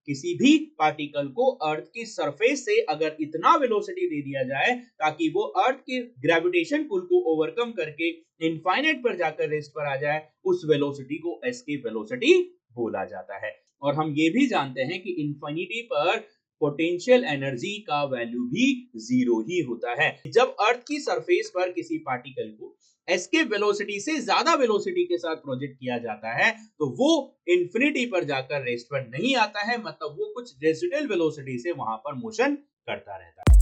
किसी भी पार्टिकल को अर्थ की सरफेस से अगर इतना वेलोसिटी दे दिया जाए ताकि वो अर्थ के ग्रेविटेशन पुल को ओवरकम करके इनफाइनाइट पर जाकर रेस्ट पर आ जाए, उस वेलोसिटी को एस्केप वेलोसिटी बोला जाता है। और हम ये भी जानते हैं कि इंफिनिटी पर पोटेंशियल एनर्जी का वैल्यू भी जीरो ही होता है। जब अर्थ की सरफेस पर किसी पार्टिकल को एस्केप वेलोसिटी से ज्यादा वेलोसिटी के साथ प्रोजेक्ट किया जाता है तो वो इंफिनिटी पर जाकर रेस्ट पर नहीं आता है, मतलब वो कुछ रेसिडुअल वेलोसिटी से वहां पर मोशन करता रहता है।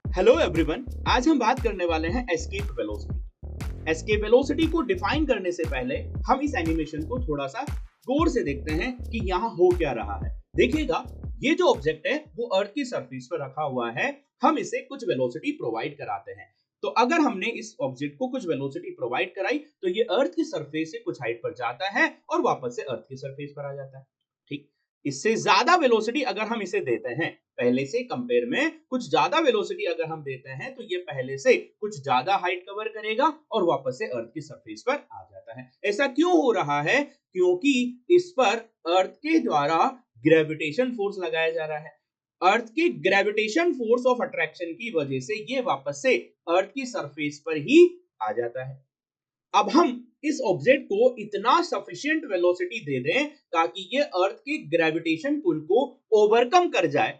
हेलो एवरीवन, आज हम बात करने वाले हैं एस्केप वेलोसिटी। एस्केप वेलोसिटी को डिफाइन करने से पहले हम इस एनिमेशन को थोड़ा सा गौर से देखते हैं कि यहाँ हो क्या रहा है। देखिएगा, ये जो ऑब्जेक्ट है वो अर्थ की सरफेस पर रखा हुआ है, हम इसे कुछ वेलोसिटी प्रोवाइड कराते हैं। तो अगर हमने इस ऑब्जेक्ट को कुछ वेलोसिटी प्रोवाइड कराई तो ये अर्थ की सरफेस से कुछ हाइट पर जाता है और वापस से अर्थ की सरफेस पर आ जाता है। ठीक, इससे ज्यादा वेलोसिटी अगर हम इसे देते हैं, पहले से कंपेयर में कुछ ज्यादा वेलोसिटी अगर हम देते हैं तो ये पहले से कुछ ज्यादा हाइट कवर करेगा और वापस से अर्थ की सरफेस पर आ जाता है। ऐसा क्यों हो रहा है? क्योंकि इस पर अर्थ के द्वारा ग्रेविटेशन फोर्स लगाया जा रहा है। अर्थ की ग्रेविटेशन फोर्स ऑफ अट्रैक्शन की वजह से ये वापस से अर्थ की सरफेस पर ही आ जाता है। अब हम इस ऑब्जेक्ट को इतना सफिशिएंट वेलोसिटी दे दें ताकि ये अर्थ के ग्रेविटेशन पुल को ओवरकम कर जाए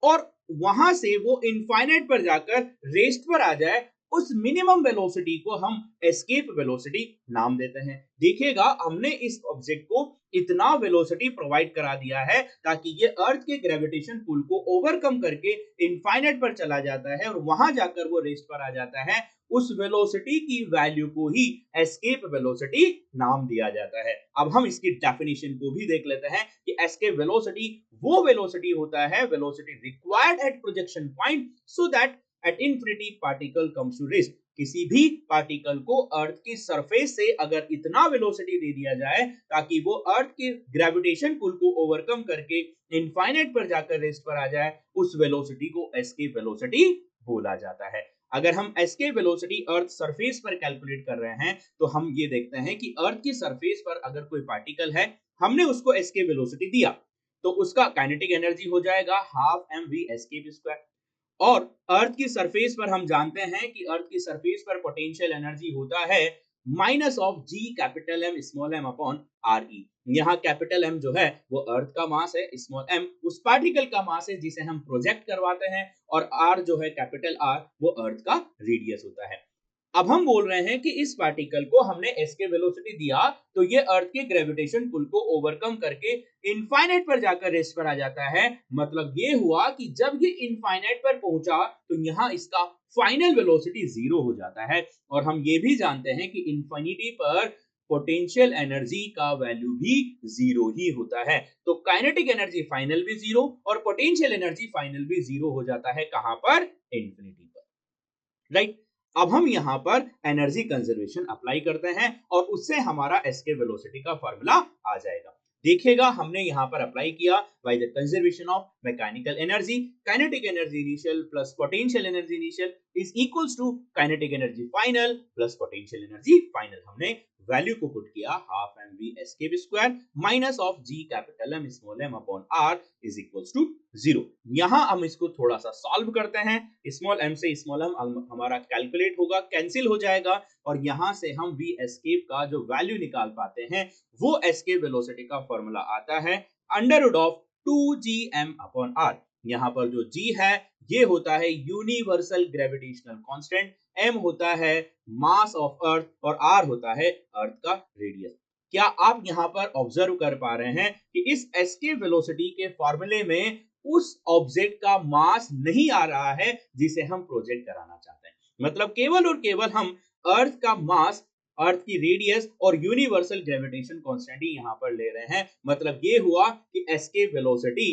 और वहां से वो इनफाइनाइट पर जाकर रेस्ट पर आ जाए, उस मिनिमम वेलोसिटी को हम एस्केप वेलोसिटी नाम देते हैं। देखिएगा, हमने इस ऑब्जेक्ट को इतना वेलोसिटी प्रोवाइड करा दिया है ताकि ये अर्थ के ग्रेविटेशन पुल को ओवरकम करके इनफाइनाइट पर चला जाता है और वहां जाकर वो रेस्ट पर आ जाता है। उस वेलोसिटी की वैल्यू को ही एस्केप वेलोसिटी नाम दिया जाता है। अब हम इसकी डेफिनेशन को भी देख लेते हैं कि एस्केप वेलोसिटी वो वेलोसिटी होता है, velocity required at projection point so that at infinity particle comes to rest. किसी भी पार्टिकल को अर्थ की सरफेस से अगर इतना वेलोसिटी दे दिया जाए ताकि वो अर्थ के ग्रेविटेशन पुल को ओवरकम करके इनफाइनाइट पर जाकर रेस्ट पर आ जाए, उस वेलोसिटी को एस्केप वेलोसिटी बोला जाता है। अगर हम एस्केप वेलोसिटी अर्थ सरफेस पर कैलकुलेट कर रहे हैं तो हम ये देखते हैं कि अर्थ की सरफेस पर अगर कोई पार्टिकल है, हमने उसको एस्केप वेलोसिटी दिया तो उसका काइनेटिक एनर्जी हो जाएगा हाफ mv एस्केप स्क्वायर। और अर्थ की सरफेस पर हम जानते हैं कि अर्थ की सरफेस पर पोटेंशियल एनर्जी होता है minus of G capital M small M upon R E. यहाँ कैपिटल एम जो है वो अर्थ का मास है, स्मॉल एम उस पार्टिकल का मास है जिसे हम प्रोजेक्ट करवाते हैं, और आर जो है कैपिटल आर वो अर्थ का रेडियस होता है। अब हम बोल रहे हैं कि इस पार्टिकल को हमने एस्केप वेलोसिटी दिया तो ये अर्थ के ग्रेविटेशन पुल को ओवरकम करके इनफाइनाइट पर जाकर रेस्ट पर आ जाता है। मतलब ये हुआ कि जब ये इनफाइनाइट पर पहुंचा तो यहाँ इसका फाइनल वेलोसिटी जीरो हो जाता है। और हम ये भी जानते हैं कि इनफिनिटी पर पोटेंशियल एनर्जी का वैल्यू भी जीरो ही होता है। तो काइनेटिक एनर्जी फाइनल भी जीरो और पोटेंशियल एनर्जी फाइनल भी जीरो हो जाता है। कहां पर? इनफिनिटी पर, राइट। अब हम यहां पर एनर्जी कंजर्वेशन अप्लाई करते हैं और उससे हमारा एस्केप वेलोसिटी का फार्मूला आ जाएगा। देखिएगा, हमने यहां पर अप्लाई किया by the conservation of mechanical energy, kinetic energy initial plus potential energy initial is equals to kinetic energy final plus potential energy final. हमने वैल्यू को पुट किया half mv escape square minus of g capital M small m upon r is equals to 0। यहां हम इसको थोड़ा सा solve करते हैं। स्मॉल m से स्मॉल m हमारा कैलकुलेट होगा, कैंसिल हो जाएगा, और यहां से हम v एस्केप का जो वैल्यू निकाल पाते हैं वो एस्केप वेलोसिटी का फॉर्मूला आता है under root of 2gm upon r। यहां पर जो g है ये होता है यूनिवर्सल ग्रेविटेशनल कांस्टेंट, m होता है मास ऑफ अर्थ और r होता है अर्थ का रेडियस। क्या आप यहां पर ऑब्जर्व कर पा रहे हैं कि इस एस्केप वेलोसिटी के फॉर्मूले में उस ऑब्जेक्ट का मास नहीं आ रहा है जिसे हम प्रोजेक्ट कराना चाहते हैं। मतलब केवल और केवल हम अर्थ का मास, अर्थ की रेडियस और यूनिवर्सल ग्रेविटेशन कांस्टेंट ही यहां पर ले रहे हैं। मतलब ये हुआ कि escape velocity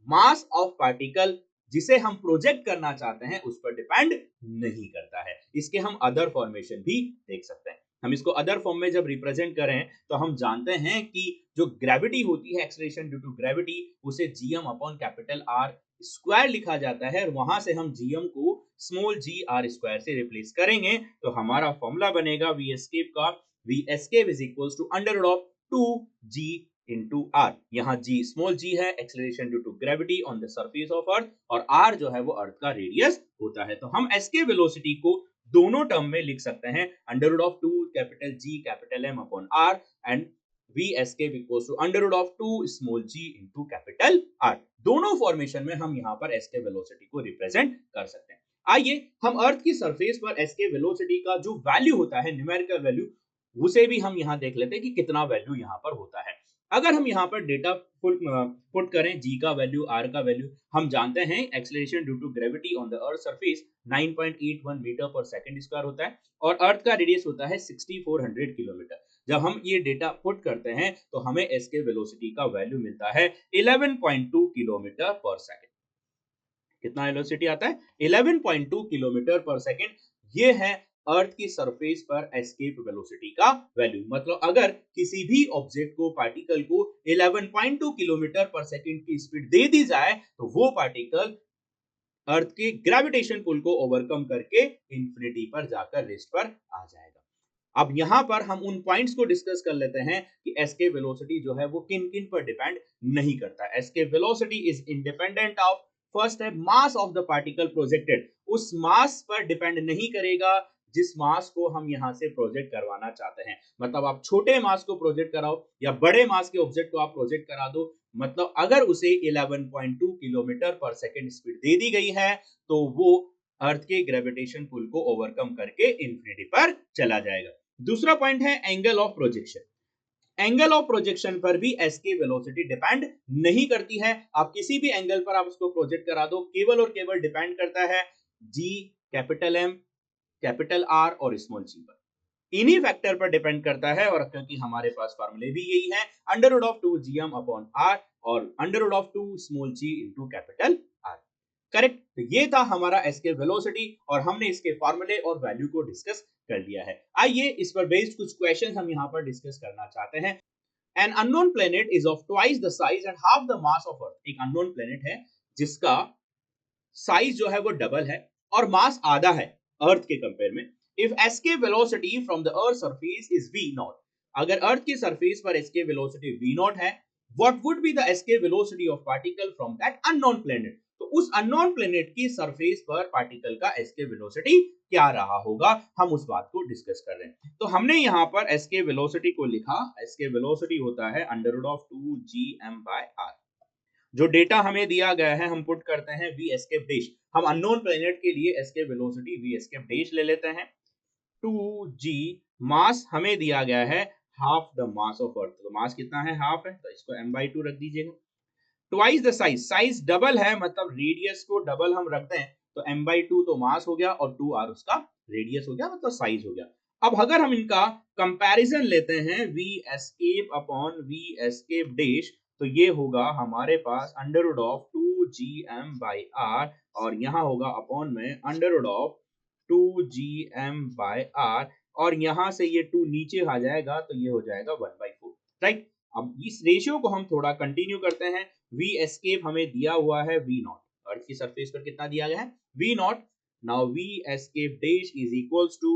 mass of particle जिसे हम प्रोजेक्ट करना चाहते हैं उस पर डिपेंड नहीं करता है। इसके हम अदर फॉर्मेशन भी देख सकते हैं। हम इसको अदर फॉर्म में जब रिप्रेजेंट करें तो हम जानते हैं कि जो ग्रेविटी होती है, एक्सेलरेशन ड्यू टू ग्रेविटी, उसे gm upon capital R square लिखा जाता है और वहां से हम gm को स्मॉल g r स्क्वायर से रिप्लेस करेंगे तो हमारा फॉर्मूला बनेगा v escape का v escape is equals to under root of 2g into r। यहाँ g स्मॉल g है, acceleration due to gravity on the surface of earth, और r जो है वो अर्थ का रेडियस होता है। तो हम escape वेलोसिटी को दोनों टर्म में लिख सकते हैं, under root of 2 capital G capital M upon R and v escape equals to under root of 2 small g into capital R। दोनों फॉर्मेशन में हम यहाँ पर escape वेलोसिटी को रिप्रेजेंट कर सकते हैं। आइए हम अर्थ की सरफेस पर escape वेलोसिटी का जो वैल्यू होता है, न्यूमेरिकल वैल्यू, उसे भी हम यहाँ देख लेते हैं कि कितना वैल्यू यहाँ पर होता है। अगर हम यहाँ पर डेटा पुट करें, g का वैल्यू, r का वैल्यू, हम जानते हैं acceleration due to gravity on the earth surface 9.81 metre पर सेकंड स्क्वायर होता है और अर्थ का रेडियस होता है 6400 किलोमीटर। जब हम ये डेटा पुट करते हैं तो हमें एस्केप वेलोसिटी का वैल्यू मिलता है 11.2 किलोमीटर पर सेकंड। कितना वेलोसिटी आता है? 11.2 किलोमीटर पर सेकंड। ये है अर्थ की सरफेस पर एस्केप वेलोसिटी का वैल्यू। मतलब अगर किसी भी ऑब्जेक्ट को, पार्टिकल को 11.2 किलोमीटर पर सेकंड की स्पीड दे दी जाए तो वो पार्टिकल अर्थ के ग्रेविटेशन पुल को ओवरकम करके इंफिनिटी पर जाकर रेस्ट पर आ जाएगा। अब यहां पर हम उन पॉइंट्स को डिस्कस कर लेते हैं कि एस्केप वेलोसिटी जो है वो किन किन पर डिपेंड नहीं करता। Escape velocity is independent of, first है mass of the particle projected, उस मास पर डिपेंड नहीं करेगा जिस मास को हम यहां से प्रोजेक्ट करवाना चाहते हैं। मतलब आप छोटे मास को प्रोजेक्ट कराओ या बड़े मास के ऑब्जेक्ट को आप प्रोजेक्ट करा दो, मतलब अगर उसे 11.2 किलोमीटर पर सेकंड स्पीड दे दी गई है तो वो अर्थ के ग्रेविटेशन पुल को ओवरकम करके इंफिनिटी पर चला जाएगा। दूसरा पॉइंट है angle of projection. Angle of projection पर भी एस्केप वेलोसिटी डिपेंड नहीं करती है। आप किसी भी एंगल पर आप उसको प्रोजेक्ट करा दो, केवल और केवल डिपेंड करता है जी, कैपिटल एम, कैपिटल आर और स्मॉल जी पर। इन्हीं फैक्टर पर डिपेंड करता है, और क्योंकि हमारे पास फार्मूले भी यही है, under root of 2 G M upon R और under root of 2 small g into capital R. Correct. तो ये था हमारा एस्केप वेलोसिटी और हमने इसके फार्मूले और वैल्यू को डिस्कस कर लिया है। आइए इस पर बेस्ड कुछ क्वेश्चंस हम यहाँ पर डिस्कस करना चाहते हैं। An unknown planet is of twice the size and half the mass of earth. एक अननोन प्लेनेट है जिसका साइज जो है वो डबल है और मास आधा है अर्थ के कंपेयर में। If escape velocity from the earth surface is v not, अगर अर्थ की सरफेस पर एस्केप वेलोसिटी v नॉट है, what would be the escape velocity of particle from that unknown planet. तो उस अननोन प्लेनेट की सरफेस पर particle का escape velocity क्या रहा होगा, हम उस बात को डिस्कस कर रहे हैं। तो हमने यहाँ पर एस्केप वेलोसिटी को लिखा, एस्केप वेलोसिटी होता है अंडर रूट ऑफ 2gm/r। जो डेटा हमें दिया गया है हम पुट करते हैं v एस्केप डैश। हम अननोन प्लेनेट के लिए escape velocity v escape dash ले लेते हैं। 2g, मास हमें दिया गया है half the mass of earth, तो मास कितना है, हाफ है, तो इसको m/2 रख दीजिएगा। Twice the size, size double है मतलब रेडियस को डबल हम रखते हैं, तो m/2 तो मास हो गया और 2r उसका रेडियस हो गया, मतलब साइज हो गया। अब अगर हम इनका कंपैरिजन लेते हैं v escape upon v escape dash, तो ये होगा हमारे पास अंडर रूट ऑफ 2gm/r और यहाँ होगा अपॉन में अंडर रूट ऑफ 2gm/r और यहाँ से ये 2 नीचे आ जाएगा तो ये हो जाएगा 1/4। राइट। अब इस रेशियो को हम थोड़ा कंटिन्यू करते हैं। v एस्केप हमें दिया हुआ है v नॉट, अर्थ की सरफेस पर कितना दिया गया है, v naught. Now v escape dash is equals to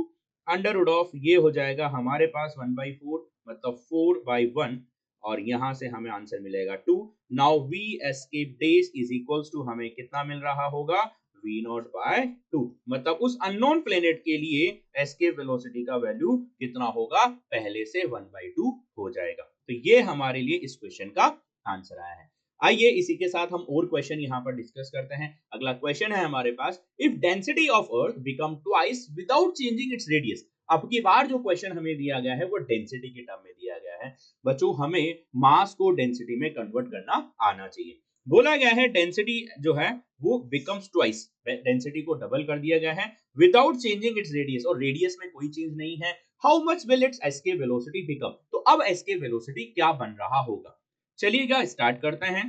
under root of, ये हो जाएगा हमारे पास 1/4 मतलब 4/1 और यहां से हमें आंसर मिलेगा 2। Now v escape dash is equals to हमें कितना मिल रहा होगा, v नॉट बाय 2। मतलब उस अननोन प्लेनेट के लिए एस्केप वेलोसिटी का वैल्यू कितना होगा, पहले से 1/2 हो जाएगा। तो ये हमारे लिए इस क्वेश्चन का आंसर आया है। आइए इसी के साथ हम और क्वेश्चन यहाँ पर डिस्कस करते हैं। अगला क्वेश्चन है हमारे पास, if density of earth become twice without changing its radius. अब की बार जो क्वेश्चन हमें दिया गया है वो डेंसिटी के टर्म में दिया गया है। बच्चों हमें मास को डेंसिटी में कन्वर्ट करना आना चाहिए। बोला गया है डेंसिटी जो है वो बिकम्स ट्वाइस, डेंसिटी को डबल कर दिया गया है विदाउट चेंजिंग इट्स रेडियस, और रेडियस में कोई चेंज नहीं है। How much will it's escape velocity become, तो अब एस्केप वेलोसिटी क्या बन रहा होगा, चलिएगा स्टार्ट करते हैं।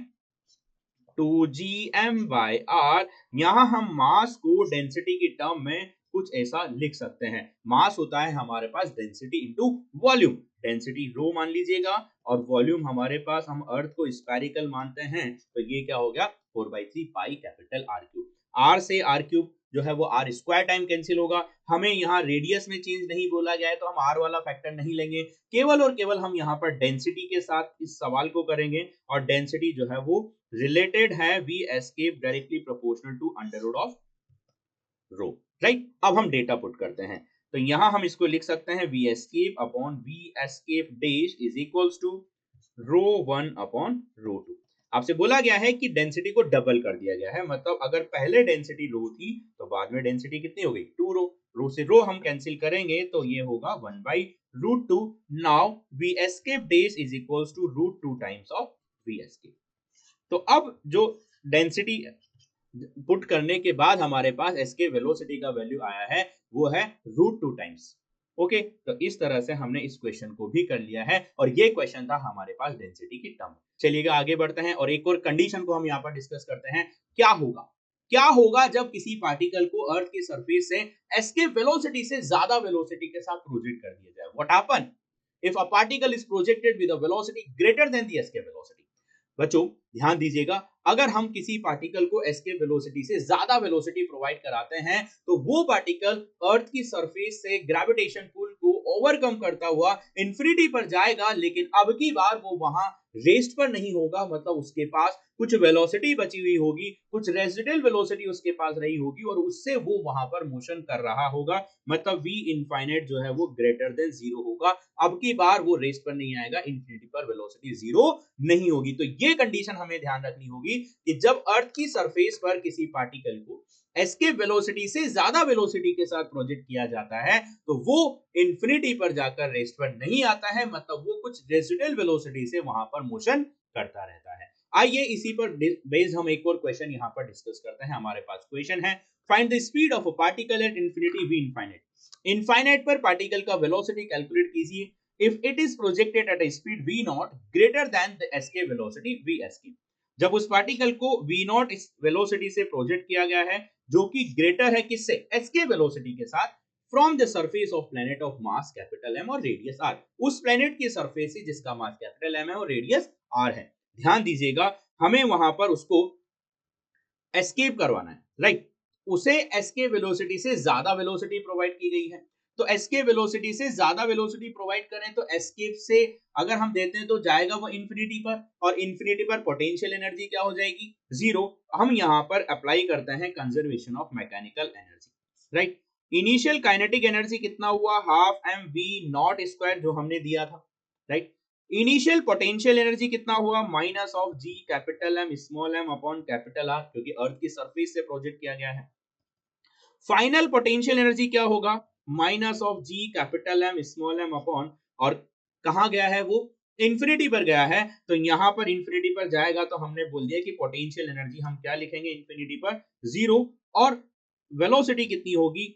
2gm/r, यहां हम मास को डेंसिटी की टर्म में कुछ ऐसा लिख सकते हैं। मास होता है हमारे पास density into volume, density rho मान लीजिएगा और वॉल्यूम हमारे पास, हम अर्थ को स्फेरिकल मानते हैं तो ये क्या हो गया, 4/3 pi capital R cube. R से आर क्यूब जो है वो आर स्क्वायर टाइम कैंसिल होगा। हमें यहाँ रेडियस में चेंज नहीं बोला गया है तो हम आर वाला फैक्टर नहीं लेंगे, केवल और केवल हम यहाँ पर डेंसिटी के साथ इस सवाल को करेंगे और डेंसिटी जो है वो रिलेटेड है V escape directly proportional to under root of rho, right. अब हम डेटा पुट करते हैं तो यहां हम इसको लिख सकते हैं V escape upon V escape dash is equals to rho 1 upon rho 2। आपसे बोला गया है कि डेंसिटी को डबल कर दिया गया है, मतलब अगर पहले डेंसिटी रो थी तो बाद में डेंसिटी कितनी हो गई 2 रो। रो से रो हम कैंसिल करेंगे तो ये होगा 1/√2। Now V escape dash is equals to √2 times of V escape. तो अब जो डेंसिटी पुट करने के बाद हमारे पास एस्केप वेलोसिटी का वैल्यू आया है वो है √2 टाइम्स। ओके, तो इस तरह से हमने इस क्वेश्चन को भी कर लिया है और ये क्वेश्चन था हमारे पास डेंसिटी की टर्म। चलिएगा आगे बढ़ते हैं और एक और कंडीशन को हम यहाँ पर डिस्कस करते हैं। क्या होगा जब किसी पार्टिकल को अर्थ की सरफेस से एस्केप वेलोसिटी से ज्यादा वेलोसिटी के साथ प्रोजेक्ट कर दिया जाए। What happen if a particle is projected with a velocity greater than the escape velocity. बच्चों ध्यान दीजिएगा, अगर हम किसी पार्टिकल को एस्केप वेलोसिटी से ज्यादा वेलोसिटी प्रोवाइड कराते हैं तो वो पार्टिकल अर्थ की सरफेस से ग्रेविटेशन पुल को ओवरकम करता हुआ इंफिनिटी पर जाएगा, लेकिन अब की बार वो वहां रेस्ट पर नहीं होगा, मतलब उसके पास कुछ वेलोसिटी बची हुई होगी, कुछ रेजिडुअल वेलोसिटी उसके पास रही होगी और उससे वो वहां पर मोशन कर रहा होगा, मतलब v इनफाइनाइट जो है वो ग्रेटर देन 0 होगा। अब की बार वो रेस्ट पर नहीं आएगा, इंफिनिटी पर वेलोसिटी 0 नहीं होगी। तो ये कंडीशन हमें ध्यान रखनी होगी कि जब अर्थ की सरफेस पर किसी पार्टिकल को एस्केप वेलोसिटी से ज्यादा वेलोसिटी के साथ प्रोजेक्ट किया जाता है तो वो इंफिनिटी पर जाकर रेस्ट पर नहीं आता है, मतलब वो कुछ रेजिडुअल वेलोसिटी से वहां पर मोशन करता रहता है। आइए इसी पर बेस्ड हम एक और क्वेश्चन यहाँ पर डिस्कस करते हैं। हमारे पास क्वेश्चन है find the speed of a particle at infinity V infinite. Infinite पर पार्टिकल का वेलोसिटी कैलकुलेट कीजिए if it is projected at a speed v naught greater than the escape velocity v escape. जब उस particle को v naught इस velocity से project किया गया है जो कि ग्रेटर है किससे, एस्केप वेलोसिटी के साथ, from the surface of planet of mass capital M और रेडियस r, उस प्लेनेट की सरफेस से जिसका मास कैपिटल M है और रेडियस r है। ध्यान दीजिएगा हमें वहां पर उसको एस्केप करवाना है, राइट। उसे एस्केप वेलोसिटी से ज्यादा वेलोसिटी प्रोवाइड की गई है, तो एस्केप वेलोसिटी से ज्यादा वेलोसिटी प्रोवाइड करें तो एस्केप से अगर हम देते हैं तो जाएगा वो इंफिनिटी पर, और इंफिनिटी पर पोटेंशियल एनर्जी क्या हो जाएगी 0। हम यहां पर अप्लाई करते हैं conservation of mechanical energy, right. Initial kinetic energy कितना हुआ half M V naught square जो हमने दिया था, राइट। इनिशियल पोटेंशियल एनर्जी कितना हुआ minus of G capital M small M upon capital R, क्योंकि अर्थ की सरफेस से प्रोजेक्ट किया गया है। फाइनल पोटेंशियल एनर्जी क्या होगा minus of G capital M small M upon, और कहां गया है वो इंफिनिटी पर गया है, तो यहां पर इंफिनिटी पर जाएगा तो हमने बोल दिया कि पोटेंशियल एनर्जी हम क्या लिखेंगे इंफिनिटी पर 0, और वेलोसिटी कितनी होगी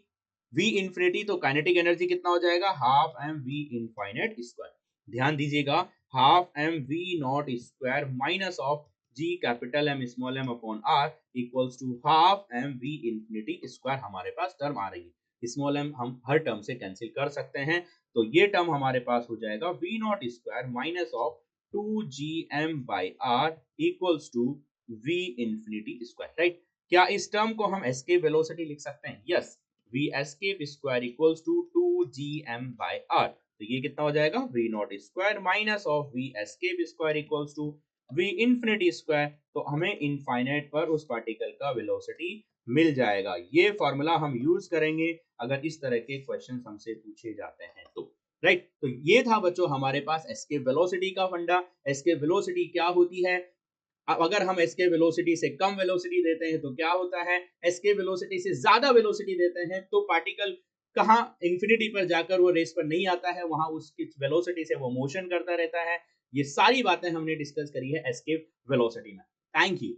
v इंफिनिटी, तो काइनेटिक एनर्जी कितना हो जाएगा half M V infinite square. ध्यान दीजिएगा half M V naught square minus of G capital M small M upon R equals to half M V infinity square. हमारे पास टर्म आ रही है, स्मॉल एम हम हर टर्म से कैंसिल कर सकते हैं, तो ये टर्म हमारे पास हो जाएगा V naught square minus of 2gm by R equals to V infinity square, right. क्या इस टर्म को हम एस्केप वेलोसिटी लिख सकते हैं? Yes, v escape square equals to 2gm by r, तो ये कितना हो जाएगा v naught square minus of v escape square equals to v infinity square, तो हमें इनफाइनाइट पर उस पार्टिकल का वेलोसिटी मिल जाएगा। ये फॉर्मूला हम यूज करेंगे अगर इस तरह के क्वेश्चन हमसे पूछे जाते हैं तो, राइट। तो ये था बच्चों हमारे पास एस्केप वेलोसिटी का फंडा। एस्केप वेलोसिटी क्या होती है, अब अगर हम एस्केप वेलोसिटी से कम वेलोसिटी देते हैं तो क्या होता है, एस्केप वेलोसिटी से ज्यादा वेलोसिटी देते हैं तो पार्टिकल कहां इंफिनिटी पर जाकर वो रेस पर नहीं आता है, वहां उसकी वेलोसिटी से वो मोशन करता रहता है। ये सारी बातें हमने डिस्कस करी है एस्केप वेलोसिटी में। Thank you.